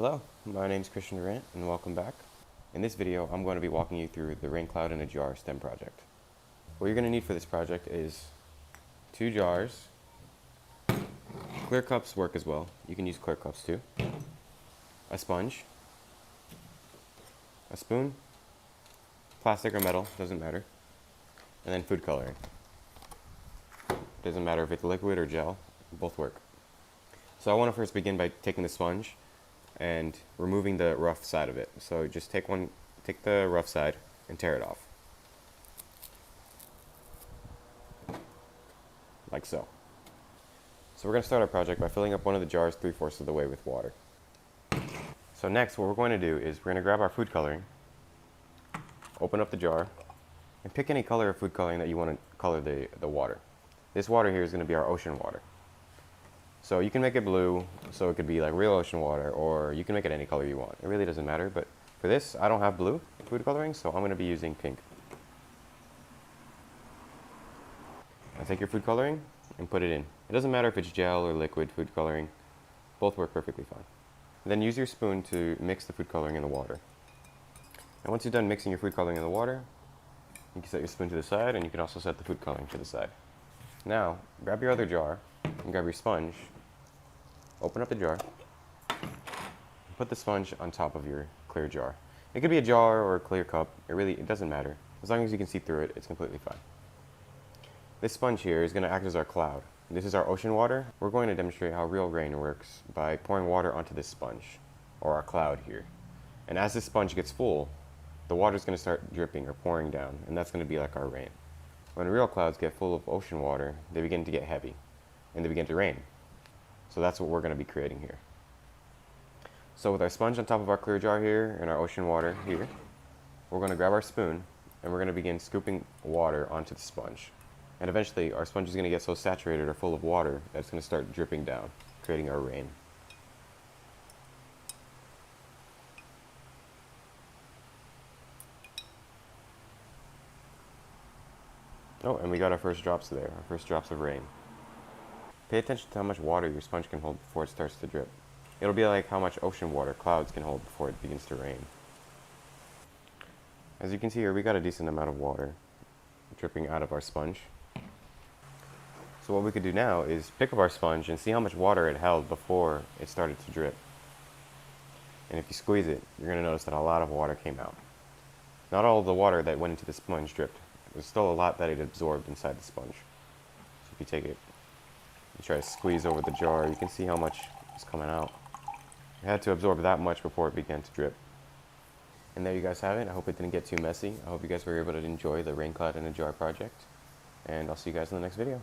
Hello, my name is Christian Durant and welcome back. In this video, I'm going to be walking you through the Rain Cloud in a Jar STEM project. What you're going to need for this project is 2 jars. Clear cups work as well. You can use clear cups too. A sponge. A spoon. Plastic or metal, doesn't matter. And then food coloring. Doesn't matter if it's liquid or gel, both work. So I want to first begin by taking the sponge and removing the rough side of it. So just take the rough side and tear it off. Like so. So we're going to start our project by filling up one of the jars 3/4 of the way with water. So next what we're going to do is we're going to grab our food coloring, open up the jar, and pick any color of food coloring that you want to color the water. This water here is going to be our ocean water. So you can make it blue, so it could be like real ocean water, or you can make it any color you want. It really doesn't matter, but for this, I don't have blue food coloring, so I'm going to be using pink. Now take your food coloring and put it in. It doesn't matter if it's gel or liquid food coloring, both work perfectly fine. Then use your spoon to mix the food coloring in the water. And once you're done mixing your food coloring in the water, you can set your spoon to the side, and you can also set the food coloring to the side. Now, grab your other jar and grab your sponge, open up the jar, and put the sponge on top of your clear jar. It could be a jar or a clear cup, it doesn't matter. As long as you can see through it, it's completely fine. This sponge here is going to act as our cloud. This is our ocean water. We're going to demonstrate how real rain works by pouring water onto this sponge, or our cloud here. And as this sponge gets full, the water is going to start dripping or pouring down, and that's going to be like our rain. When real clouds get full of ocean water, they begin to get heavy, and they begin to rain. So that's what we're going to be creating here. So with our sponge on top of our clear jar here, and our ocean water here, we're going to grab our spoon, and we're going to begin scooping water onto the sponge. And eventually, our sponge is going to get so saturated or full of water that it's going to start dripping down, creating our rain. Oh, and we got our first drops there, our first drops of rain. Pay attention to how much water your sponge can hold before it starts to drip. It'll be like how much ocean water clouds can hold before it begins to rain. As you can see here, we got a decent amount of water dripping out of our sponge. So what we could do now is pick up our sponge and see how much water it held before it started to drip. And if you squeeze it, you're going to notice that a lot of water came out. Not all of the water that went into the sponge dripped. There's still a lot that it absorbed inside the sponge. So if you take it and try to squeeze over the jar, you can see how much is coming out. It had to absorb that much before it began to drip. And there you guys have it. I hope it didn't get too messy. I hope you guys were able to enjoy the Rain Cloud in a Jar project. And I'll see you guys in the next video.